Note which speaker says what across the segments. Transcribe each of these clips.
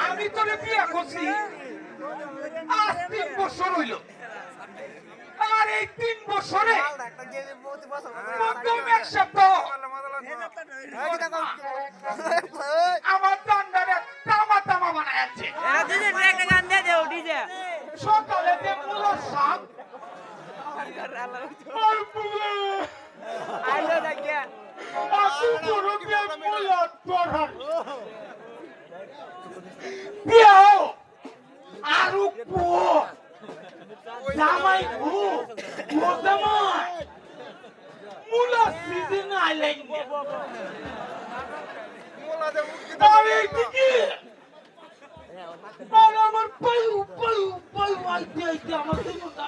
Speaker 1: আমি তোরে বিয়ে করছি আজ 3 বছর হইল আর এই 3 বছরে প্রথম এক সপ্তাহ আমার দান্ডারে তামা তামা বানাচ্ছে সকালে যে মুলার শাক আর পুলে আইলো দেখে আসু পুরো কে মুলার তোরার বিয়াও আরু পো জামাই গো জামাই মুলা সিজন আইলেন মুলা দে আরে কি আর আমার পায়ু পায়ু পায়ু আইতে আইতে আমার দিনটা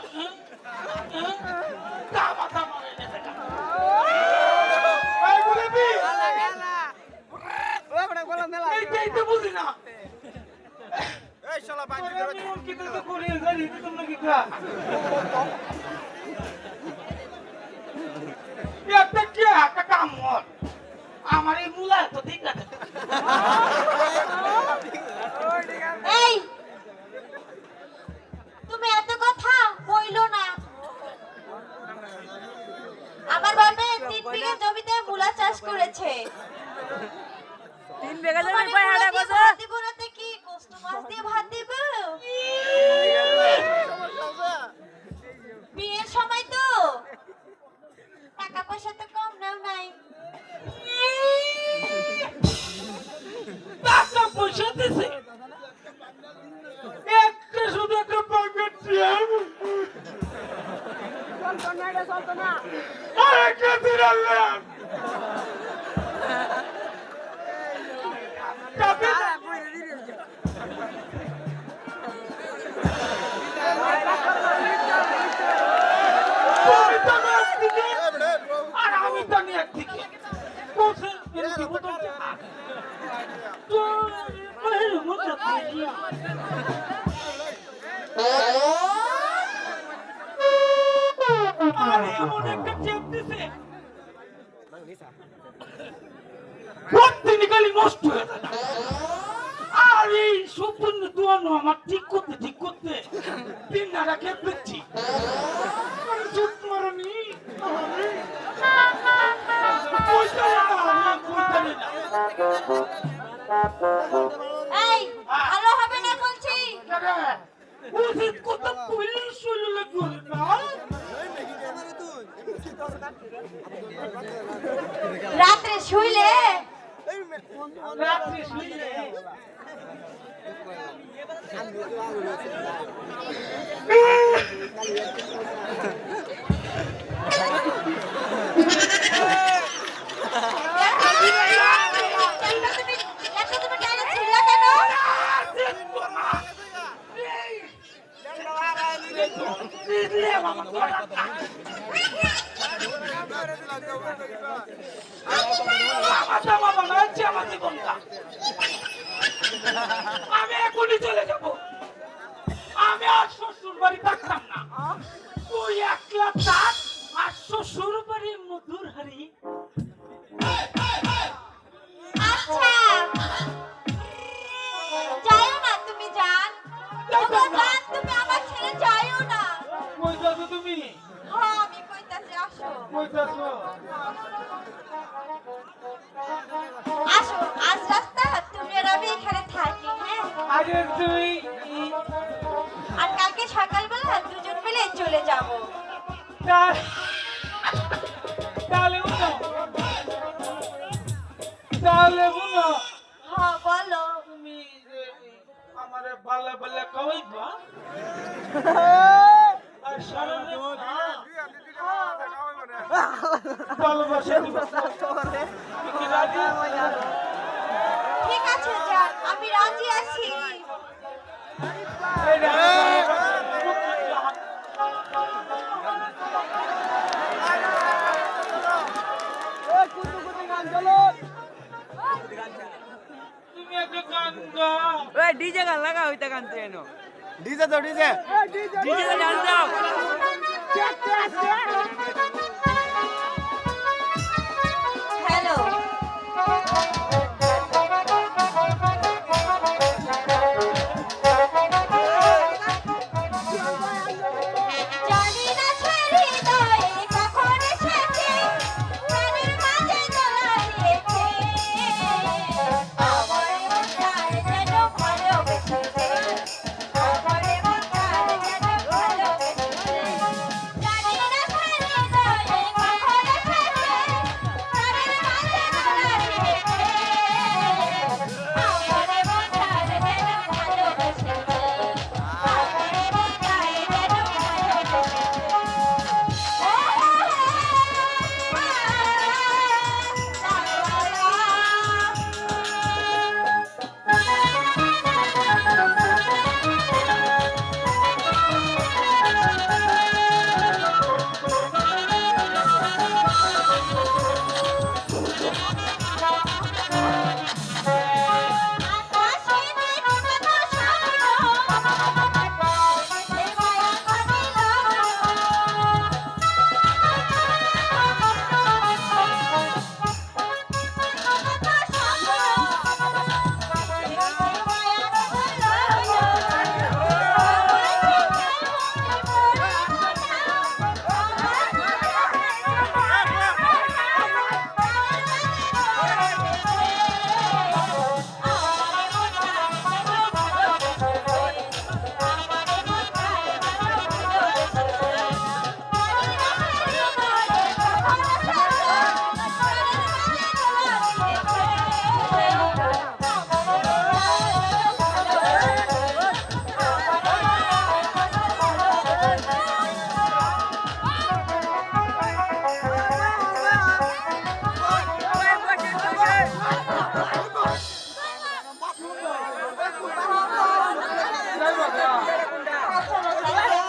Speaker 1: তামা তামা এনে দেখা এই গুলেবি গালা গালা ওই বড় গোলাম মেলা এইটা বুঝি না এই শালা বাকি করে কি তো করে গালি তুমি কি করা একটা কি একটা কাম কর আমার এই মুলা তো ঠিক আছে
Speaker 2: এই তুমি এত কথা কইলো না আমার বাবা 3 বিঘা জমিতে মূলা চাষ করেছে
Speaker 3: 3 বিঘা জমি কয় হাড়া গজা
Speaker 2: দিব রাতে কি কষ্ট মাছ দিয়ে ভাত দিব বিয়ের সময় তো টাকা পয়সা তো কম নাও নাই
Speaker 1: টাকা পয়সা দিছে একটা শুধু একটা পকেট দিয়াম চলতো না আরে কে দিলাম কাপি আর আমি তো নিয়ে একদিকে কোসে এরকম হতো তো মেরে মতো দিয়া আরে এমন একটা চেপ দিছে প্রতিদিন খালি নষ্ট হয়ে যায় আর এই সম্পূর্ণ দোয়ানো আমার ঠিক করতে তিন নাড়া খেয়ে পেয়েছি চুপ মারনি
Speaker 2: এই ভালো হবে না বলছি
Speaker 1: উচিত কত পুলিশ হইল লাগবে না
Speaker 2: রাতে শুইলে আমি এখনই চলে যাব আমি আর শ্বশুর বাড়ি থাকতাম না তুই একলা থাক আর শ্বশুর বাড়ির মধুর হারি আচ্ছা যাইও না তুমি জান জান তুমি আমার ছেড়ে যাইও না
Speaker 1: কই যাচ্ছ তুমি
Speaker 2: হ্যাঁ আমি কইতাছি আসো
Speaker 1: কই যাচ্ছ
Speaker 2: আসো আজ রাস্তা তুমি আর আমি এখানে থাকি হ্যাঁ
Speaker 1: আরে তুই
Speaker 2: আর কালকে সকালবেলা দুজন মিলে চলে যাব
Speaker 1: তাহলে বুনো
Speaker 2: হ্যাঁ বলো
Speaker 1: তুমি আমারে বাল্লা বাল্লা কইবা আর সারা ভালোবাসা দিব কি রাজি
Speaker 2: ঠিক আছে জান আমি রাজি আছি
Speaker 1: তুমি একটা গান গাও
Speaker 3: ওই ডিজে গান লাগা হইতা গান তুই এনো
Speaker 4: ডিজে দাও ডিজে
Speaker 3: ডিজে গান দাও